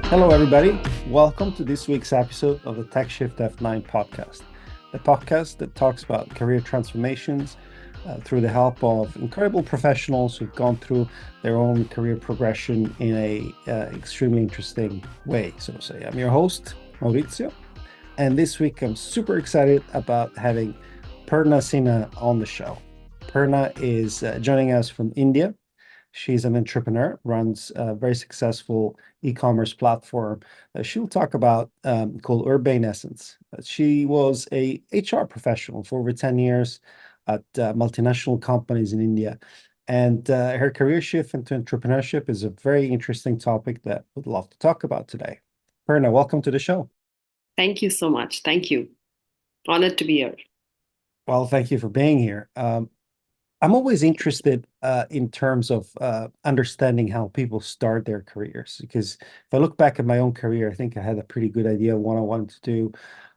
Hello, everybody. Welcome to this week's episode of the Tech Shift F9 podcast, the podcast that talks about career transformations through the help of incredible professionals who've gone through their own career progression in a extremely interesting way, so to say. I'm your host, Maurizio, and this week I'm super excited about having Prerna Sinha on the show. Prerna is joining us from India. She's an entrepreneur, runs a very successful e-commerce platform she'll talk about called Urbane Essence. She was a HR professional for over 10 years at multinational companies in India. And her career shift into entrepreneurship is a very interesting topic that we'd love to talk about today. Perna, welcome to the show. Thank you so much. Thank you. Honored to be here. Well, thank you for being here. I'm always interested in terms of understanding how people start their careers, because if I look back at my own career, I think I had a pretty good idea of what I wanted to do.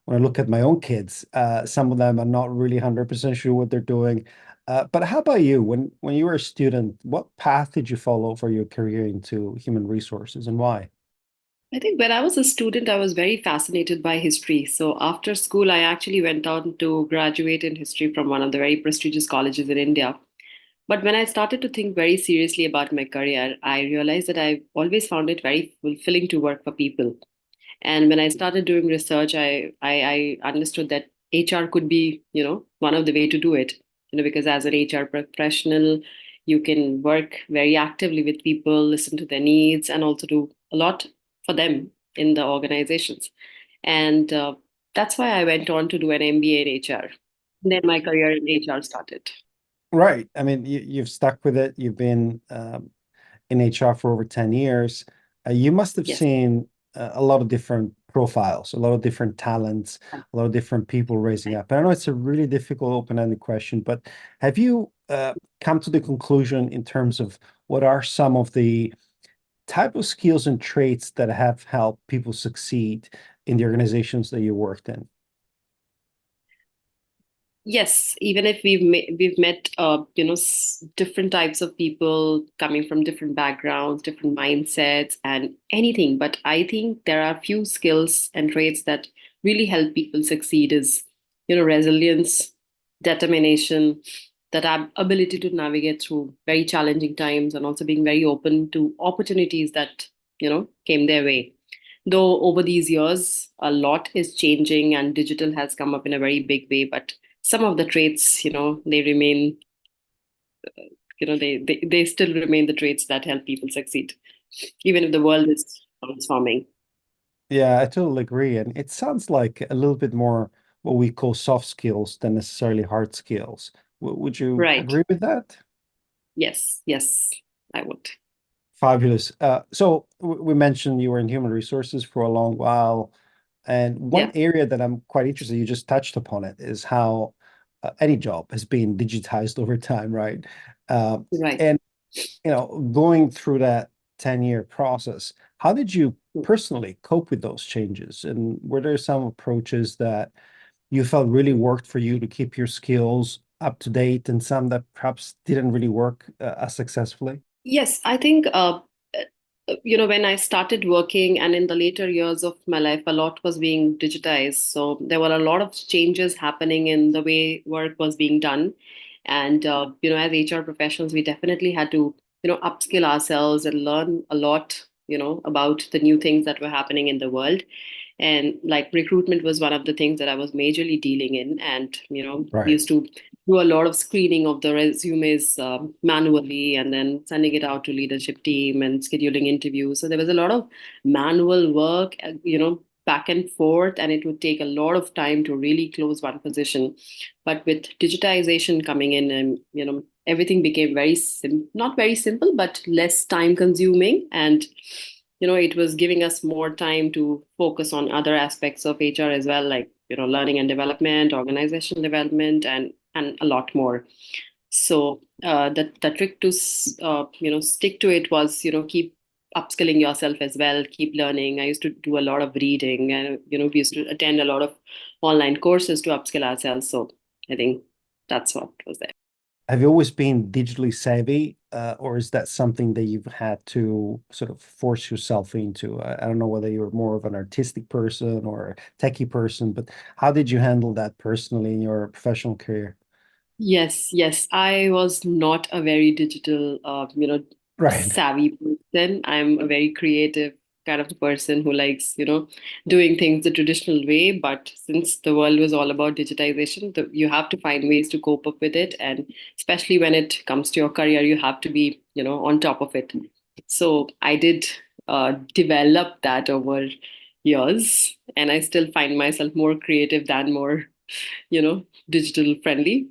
When I look at my own kids, some of them are not really 100% sure what they're doing. But how about you? When you were a student, what path did you follow for your career into human resources and why? I think when I was a student, I was very fascinated by history. So after school, I actually went on to graduate in history from one of the very prestigious colleges in India. But when I started to think very seriously about my career, I realized that I always found it very fulfilling to work for people. And when I started doing research, I understood that HR could be, one of the way to do it. Because as an HR professional, you can work very actively with people, listen to their needs, and also do a lot for them in the organizations. And that's why I went on to do an MBA in HR. Then my career in HR started. Right. I mean, you've stuck with it. You've been in HR for over 10 years. You must have Yes. seen a lot of different profiles, a lot of different talents, a lot of different people raising up. And I know it's a really difficult open-ended question, but have you come to the conclusion in terms of what are some of the type of skills and traits that have helped people succeed in the organizations that you worked in? Yes, even if we've met different types of people coming from different backgrounds, different mindsets, and anything. But I think there are few skills and traits that really help people succeed. Is resilience, determination, that ability to navigate through very challenging times, and also being very open to opportunities that came their way. Though over these years, a lot is changing, and digital has come up in a very big way, but some of the traits, they remain, they still remain the traits that help people succeed, even if the world is transforming. Yeah, I totally agree. And it sounds like a little bit more what we call soft skills than necessarily hard skills. Would you Right. agree with that? Yes. Yes, I would. Fabulous. So we mentioned you were in human resources for a long while, and one Yeah. area that I'm quite interested, you just touched upon it, is how any job has been digitized over time, right? Right. And going through that 10-year process, how did you personally cope with those changes? And were there some approaches that you felt really worked for you to keep your skills up to date, and some that perhaps didn't really work as successfully? Yes, I think when I started working and in the later years of my life, a lot was being digitized. So there were a lot of changes happening in the way work was being done. And, as HR professionals, we definitely had to, upskill ourselves and learn a lot, about the new things that were happening in the world. And like recruitment was one of the things that I was majorly dealing in. And, we Right. used to do a lot of screening of the resumes manually and then sending it out to leadership team and scheduling interviews. So there was a lot of manual work, back and forth, and it would take a lot of time to really close one position. But with digitization coming in, and everything became not very simple, but less time consuming, and it was giving us more time to focus on other aspects of HR as well, like learning and development, organizational development, and a lot more. So the trick to stick to it was keep upskilling yourself as well, keep learning. I used to do a lot of reading, and we used to attend a lot of online courses to upskill ourselves. So I think that's what was there. Have you always been digitally savvy or is that something that you've had to sort of force yourself into? I don't know whether you're more of an artistic person or a techie person, but how did you handle that personally in your professional career? Yes, yes. I was not a very digital, Right. savvy person. I'm a very creative kind of a person who likes, doing things the traditional way. But since the world was all about digitization, you have to find ways to cope up with it. And especially when it comes to your career, you have to be, on top of it. So I did develop that over years, and I still find myself more creative than more, digital friendly.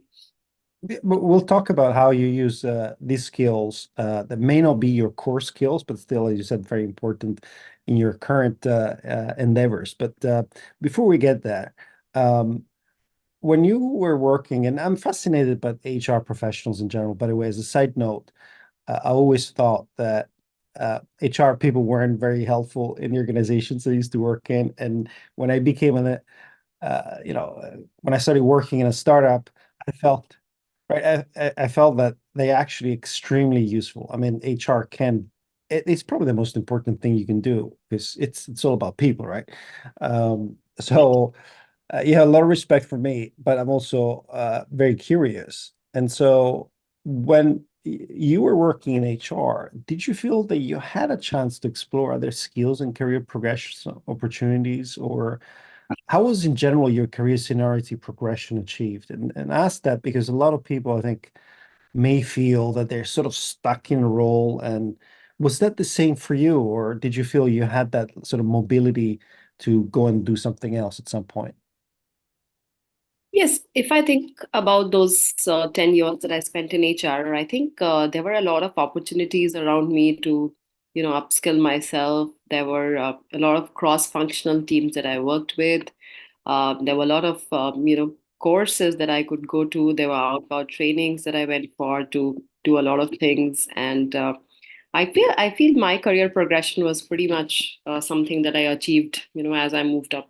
But we'll talk about how you use these skills that may not be your core skills, but still, as you said, very important in your current endeavors. But before we get there, um, when you were working, and I'm fascinated by HR professionals in general, by the way, as a side note, I always thought that HR people weren't very helpful in the organizations I used to work in. And when I became when I started working in a startup, I felt right. I felt that they actually extremely useful. I mean, HR it's probably the most important thing you can do because it's all about people, right? So yeah, a lot of respect for me, but I'm also very curious. And so when you were working in HR, did you feel that you had a chance to explore other skills and career progression opportunities, or how was in general your career seniority progression achieved? And I ask that because a lot of people, I think, may feel that they're sort of stuck in a role. And was that the same for you, or did you feel you had that sort of mobility to go and do something else at some point? Yes, if I think about those 10 years that I spent in HR, I think there were a lot of opportunities around me to, upskill myself. There were a lot of cross-functional teams that I worked with. There were a lot of, courses that I could go to. There were outbound trainings that I went for to do a lot of things. And I feel my career progression was pretty much something that I achieved, as I moved up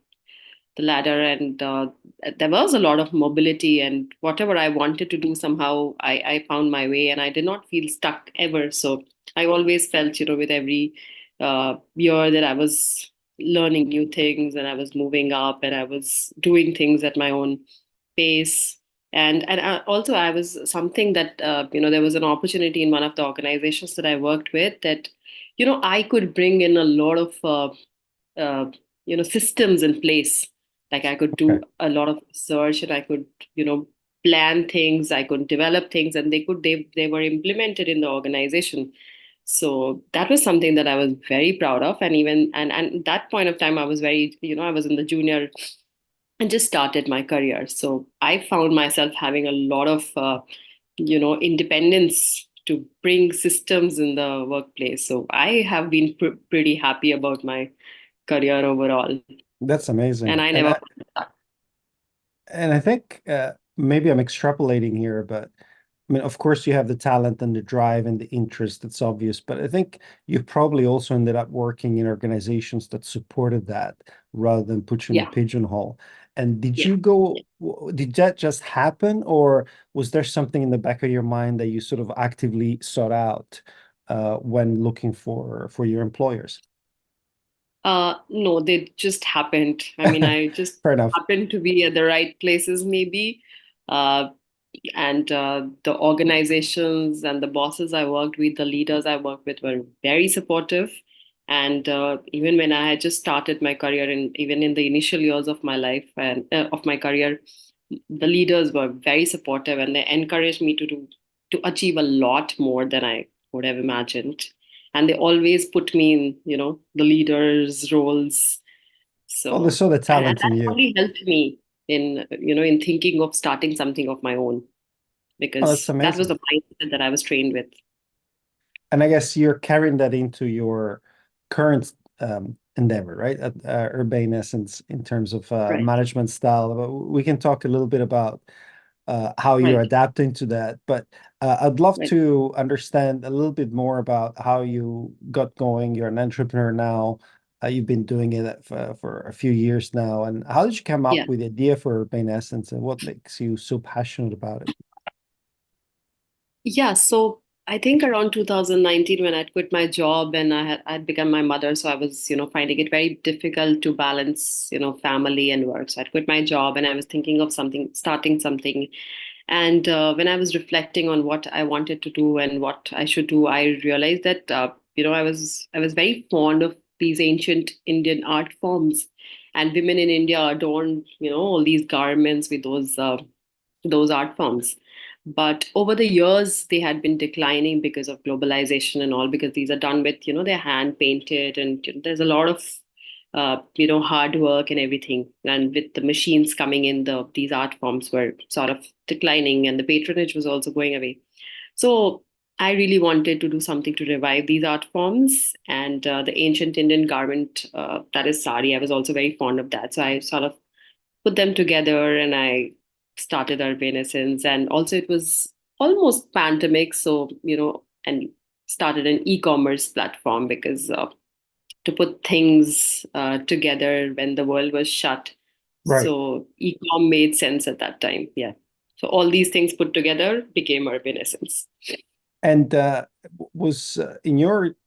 the ladder, and there was a lot of mobility, and whatever I wanted to do, somehow I found my way, and I did not feel stuck ever. So I always felt, with every year that I was learning new things, and I was moving up, and I was doing things at my own pace. And also I was something that, there was an opportunity in one of the organizations that I worked with, that I could bring in a lot of uh, systems in place. Like I could Okay. do a lot of research, and I could, plan things, I could develop things, and they were implemented in the organization. So that was something that I was very proud of. And even and that point of time, I was very, I was in the junior and just started my career. So I found myself having a lot of independence to bring systems in the workplace. So I have been pretty happy about my career overall, That's and amazing. I never. And I think maybe I'm extrapolating here, but I mean, of course, you have the talent and the drive and the interest. That's obvious. But I think you probably also ended up working in organizations that supported that rather than put you in a Yeah, pigeonhole. And yeah. did that just happen, or was there something in the back of your mind that you sort of actively sought out when looking for your employers? No, they just happened. I mean, I just Fair enough. happened to be at the right places, maybe. Uh, and the organizations and the bosses I worked with, the leaders I worked with, were very supportive. And even when I had just started my career, and even in the initial years of my life and of my career, the leaders were very supportive, and they encouraged me to achieve a lot more than I would have imagined. And they always put me in, the leaders' roles. Well, they So, saw the and talent in that you. only helped me in, in thinking of starting something of my own, Oh, that's because that was amazing. the mindset that I was trained with. And I guess you're carrying that into your current endeavor, right? At Urbane Essence, in terms of Right, management style. But we can talk a little bit about how you're right, adapting to that. But I'd love right. to understand a little bit more about how you got going. You're an entrepreneur now. You've been doing it for a few years now. And how did you come up Yeah. with the idea for Urbane Essence, and what makes you so passionate about it? Yeah. So I think around 2019 when I'd quit my job and I'd become my mother, so I was, finding it very difficult to balance, family and work. So I'd quit my job and I was thinking of starting something. And when I was reflecting on what I wanted to do and what I should do, I realized that I was very fond of these ancient Indian art forms, and women in India adorn all these garments with those art forms. But over the years, they had been declining because of globalization and all, because these are done with, they're hand painted and there's a lot of, hard work and everything. And with the machines coming in, these art forms were sort of declining and the patronage was also going away. So I really wanted to do something to revive these art forms and the ancient Indian garment, that is sari. I was also very fond of that. So I sort of put them together and I started Urbane Essence. And also it was almost pandemic. So, and started an e-commerce platform because to put things together when the world was shut. Right. So e-com made sense at that time. Yeah. So all these things put together became Urbane Essence. And was in your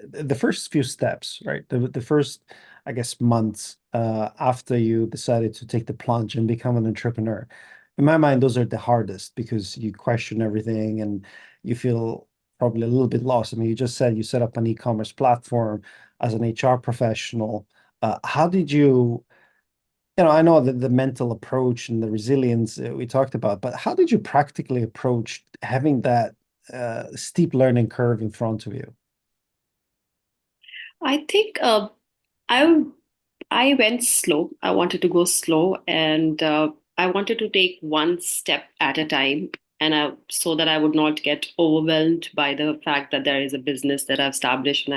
the first few steps, right? The first, I guess, months after you decided to take the plunge and become an entrepreneur. In my mind, those are the hardest because you question everything and you feel probably a little bit lost. I mean, you just said you set up an e-commerce platform as an HR professional. How did you, I know that the mental approach and the resilience we talked about, but how did you practically approach having that steep learning curve in front of you? I think I I went slow. I wanted to go slow, and I wanted to take one step at a time, and so that I would not get overwhelmed by the fact that there is a business that I've established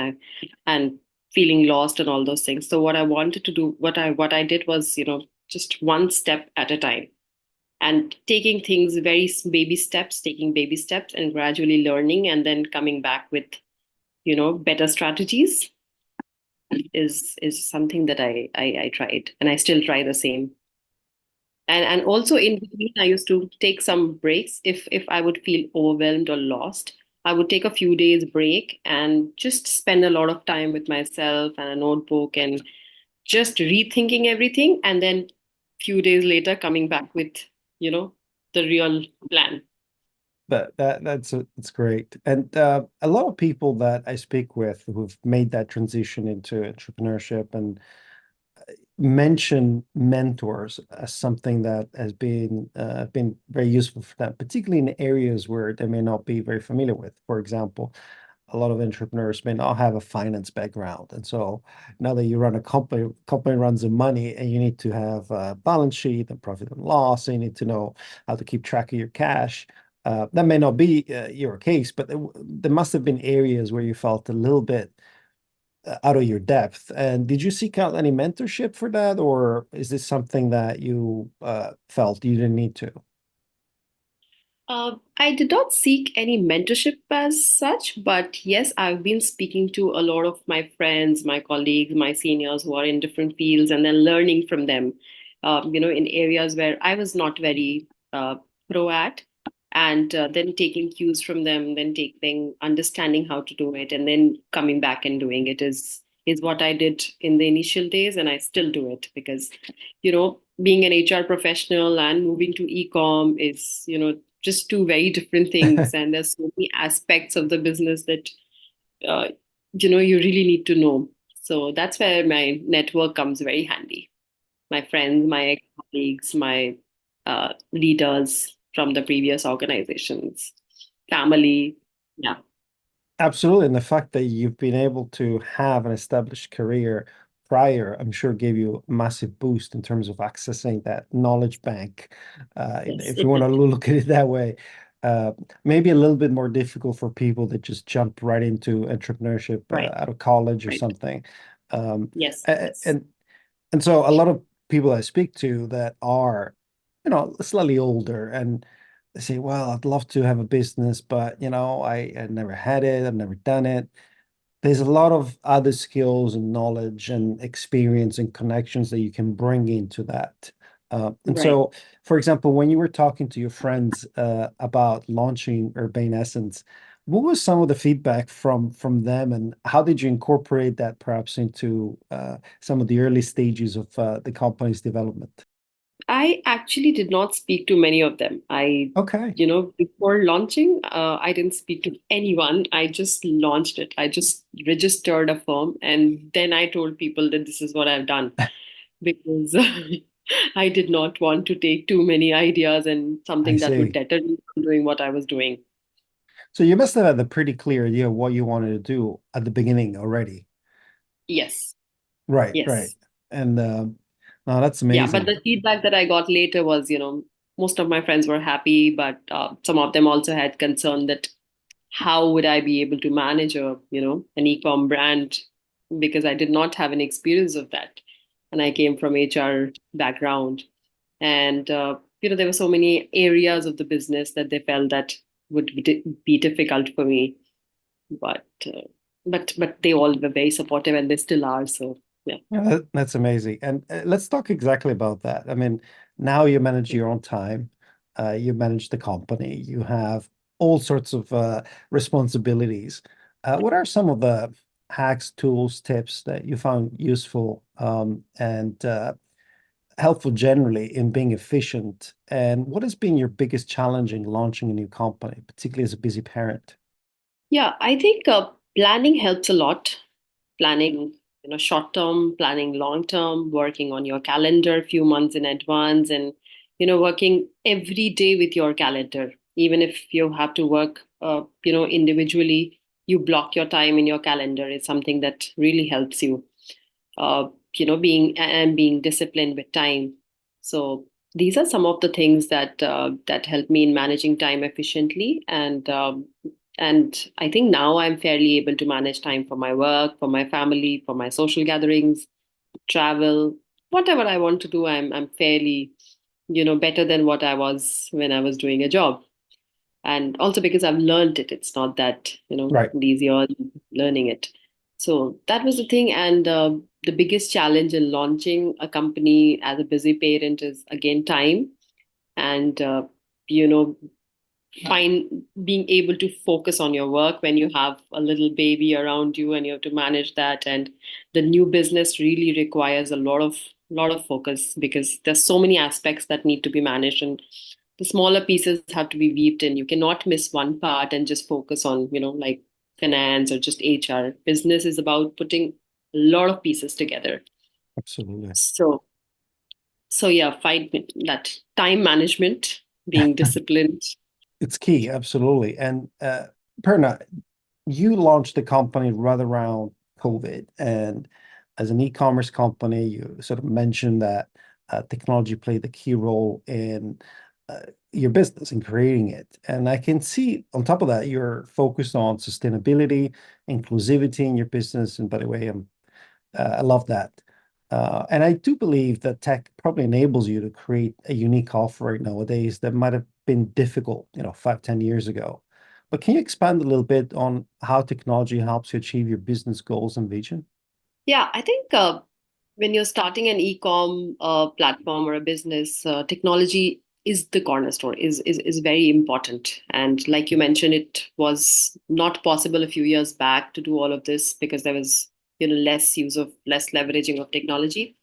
and feeling lost and all those things. So what I wanted to do, what I did was, just one step at a time, and taking things very baby steps, taking baby steps, and gradually learning, and then coming back with, better strategies is something that I tried and I still try the same. And also in between I used to take some breaks if I would feel overwhelmed or lost. I would take a few days break and just spend a lot of time with myself and a notebook and just rethinking everything, and then few days later coming back with, you know, the real plan. That's great. And a lot of people that I speak with who've made that transition into entrepreneurship and mention mentors as something that has been very useful for them, particularly in areas where they may not be very familiar with. For example, a lot of entrepreneurs may not have a finance background, and so now that you run a company runs the money, and you need to have a balance sheet and profit and loss, and you need to know how to keep track of your cash. That may not be your case, but there must have been areas where you felt a little bit out of your depth. And did you seek out any mentorship for that, or is this something that you felt you didn't need to? I did not seek any mentorship as such, but yes, I've been speaking to a lot of my friends, my colleagues, my seniors who are in different fields, and then learning from them, in areas where I was not very pro at, and then taking cues from them, then understanding how to do it, and then coming back and doing it is what I did in the initial days, and I still do it because, being an HR professional and moving to e-com is, just two very different things, and there's so many aspects of the business that uh, you really need to know. So that's where my network comes very handy. My friends, my colleagues, my leaders from the previous organizations, family. Yeah. Absolutely. And the fact that you've been able to have an established career prior, I'm sure gave you a massive boost in terms of accessing that knowledge bank. Yes, If you it want to did. look at it that way, maybe a little bit more difficult for people that just jump right into entrepreneurship Right. out of college or Right. something. Um, Yes. a- Yes. and and so a lot of people I speak to that are, slightly older and they say, well, I'd love to have a business, but I never had it, I've never done it. There's a lot of other skills and knowledge and experience and connections that you can bring into that. And Right. so, for example, when you were talking to your friends about launching Urbane Essence, What was some of the feedback from them, and how did you incorporate that perhaps into some of the early stages of the company's development? I actually did not speak to many of them. Okay, Before launching, I didn't speak to anyone. I just launched it. I just registered a firm and then I told people that this is what I've done because I did not want to take too many ideas and I something that would see. deter me from doing what I was doing. So you must have had a pretty clear idea of what you wanted to do at the beginning already. Yes, Right, right. yes. And no, that's Yeah, but amazing. the feedback that I got later was, most of my friends were happy, but some of them also had concern that how would I be able to manage an e-com brand because I did not have any experience of that, and I came from HR background, and there were so many areas of the business that they felt that would be difficult for me, but but they all were very supportive, and they still are. So yeah. Yeah, that's amazing. And let's talk exactly about that. I mean, now you manage your own time, you manage the company, you have all sorts of responsibilities. What are some of the hacks, tools, tips that you found useful and helpful generally in being efficient? And what has been your biggest challenge in launching a new company, particularly as a busy parent? Yeah, I think planning helps a lot. Planning, short term, planning long term, working on your calendar a few months in advance, and working every day with your calendar. Even if you have to work, individually, you block your time in your calendar. It's something that really helps you. Being disciplined with time. So these are some of the things that help me in managing time efficiently, and I think now I'm fairly able to manage time for my work, for my family, for my social gatherings, travel, whatever I want to do. I'm fairly better than what I was when I was doing a job, and also because I've learned it. It's not that Right. these years learning it. So that was the thing, and the biggest challenge in launching a company as a busy parent is again time, and you know find being able to focus on your work when you have a little baby around you and you have to manage that, and the new business really requires a lot of focus because there's so many aspects that need to be managed, and the smaller pieces have to be weaved in. You cannot miss one part and just focus on like finance or just HR. Business is about putting a lot of pieces together. Absolutely. So yeah, find that time management, being disciplined. It's key, absolutely. And Perna, you launched the company right around COVID, and as an e-commerce company, you sort of mentioned that technology played a key role in uh, your business in creating it. And I can see on top of that, you're focused on sustainability, inclusivity in your business. And by the way, I love that. And I do believe that tech probably enables you to create a unique offer right nowadays that might have been difficult, 5, 10 years ago. But can you expand a little bit on how technology helps you achieve your business goals and vision? Yeah, I think when you're starting an e-com platform or a business, technology is the cornerstone, is very important. And like you mentioned, it was not possible a few years back to do all of this because there was less leveraging of technology.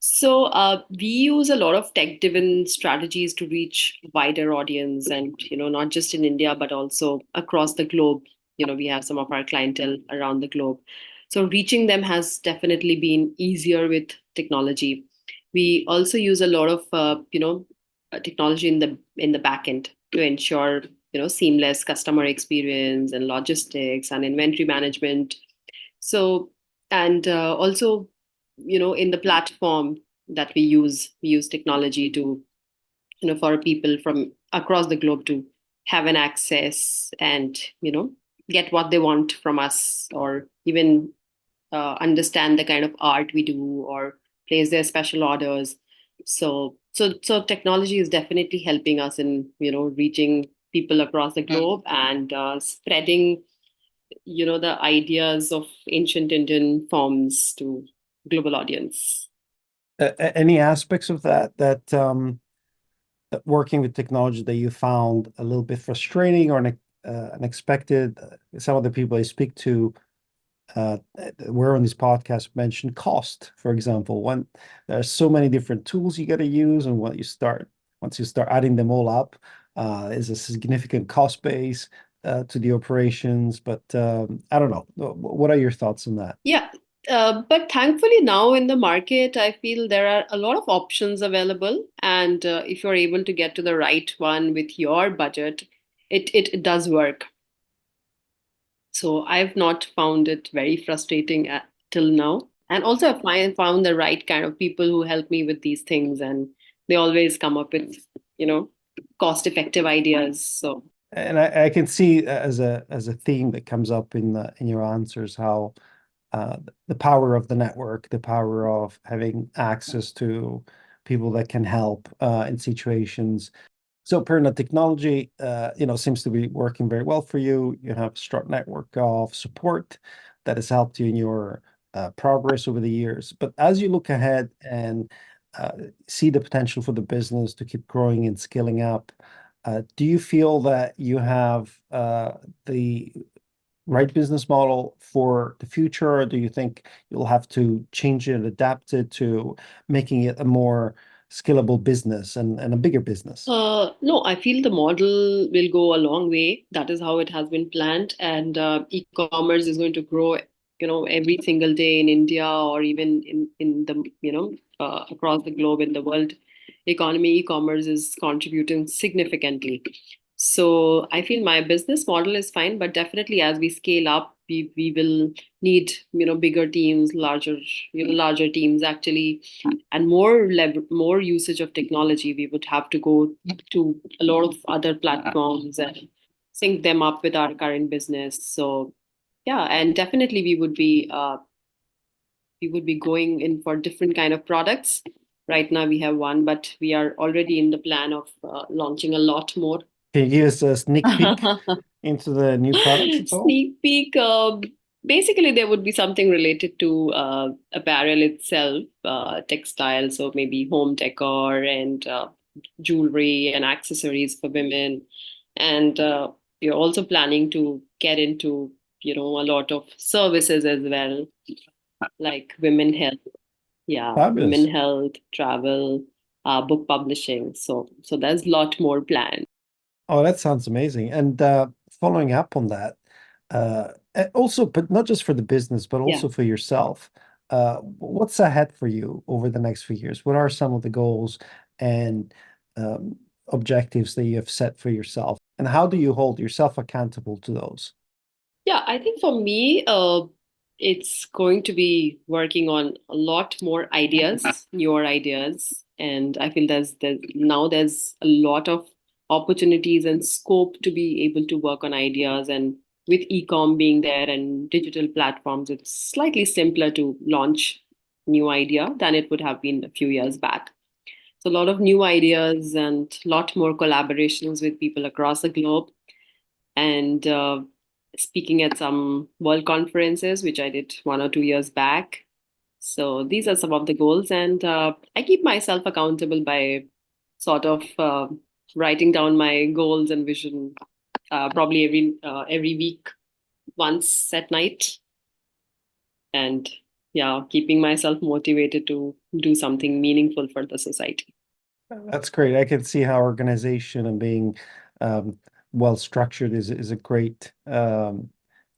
So we use a lot of tech-driven strategies to reach wider audience, and not just in India but also across the globe. We have some of our clientele around the globe, so reaching them has definitely been easier with technology. We also use a lot of technology in the back end to ensure seamless customer experience and logistics and inventory management. So, and also, in the platform that we use technology to, for people from across the globe to have an access and, get what they want from us, or even understand the kind of art we do or place their special orders. So technology is definitely helping us in, reaching people across the globe and spreading the ideas of ancient Indian forms to global audience. Any aspects of that working with technology that you found a little bit frustrating or unexpected. Some of the people I speak to we're on this podcast mentioned cost, for example. When there's so many different tools you got to use, and once you start adding them all up, is a significant cost base to the operations. But I don't know. What are your thoughts on that? Yeah. But thankfully now in the market, I feel there are a lot of options available. And if you're able to get to the right one with your budget, it does work. So I've not found it very frustrating till now. And also, I found the right kind of people who help me with these things, and they always come up with, you know, cost-effective ideas. So And I can see as a theme that comes up in your answers how the power of the network, the power of having access to people that can help in situations. So Prerna, technology, seems to be working very well for you. You have a strong network of support that has helped you in your progress over the years. But as you look ahead and uh, see the potential for the business to keep growing and scaling up, do you feel that you have the right business model for the future, or do you think you'll have to change it, adapt it to making it a more scalable business and a bigger business? No, I feel the model will go a long way. That is how it has been planned, and e-commerce is going to grow, every single day in India or even in the, across the globe in the world economy. E-commerce is contributing significantly. So I feel my business model is fine, but definitely as we scale up, we will need, bigger teams, larger teams actually, and more usage of technology. We would have to go to a lot of other platforms and sync them up with our current business. So yeah, and definitely we would be going in for different kind of products. Right now we have one, but we are already in the plan of launching a lot more. Can you give us a sneak peek into the new products at all? Sneak peek. Basically, there would be something related to apparel itself, textile, so maybe home decor and jewelry and accessories for women. And we're also planning to get into, a lot of services as well, like women health. Yeah, women Fabulous. health, travel, book publishing. So there's a lot more planned. Oh, that sounds amazing. And following up on that, also, but not just for the business, but Yeah. also for yourself, what's ahead for you over the next few years? What are some of the goals and um, objectives that you have set for yourself? And how do you hold yourself accountable to those? Yeah, I think for me, it's going to be working on a lot more ideas, newer ideas, and I feel there's a lot of opportunities and scope to be able to work on ideas. And with e-com being there and digital platforms, it's slightly simpler to launch new idea than it would have been a few years back. So a lot of new ideas and a lot more collaborations with people across the globe, and speaking at some world conferences, which I did 1 or 2 years back. So these are some of the goals, and I keep myself accountable by sort of writing down my goals and vision, probably every week, once at night, and yeah, keeping myself motivated to do something meaningful for the society. That's great. I can see how organization and being um, well structured is a great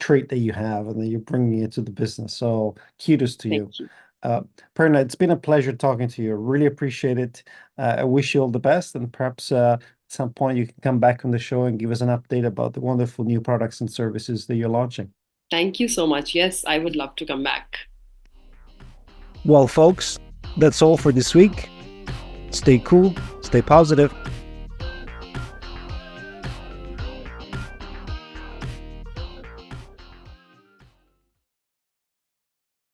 trait that you have and that you're bringing it to the business. So kudos to Thank you. you. Prerna, it's been a pleasure talking to you. Really appreciate it. I wish you all the best, and perhaps at some point you can come back on the show and give us an update about the wonderful new products and services that you're launching. Thank you so much. Yes, I would love to come back. Well, folks, that's all for this week. Stay cool, stay positive,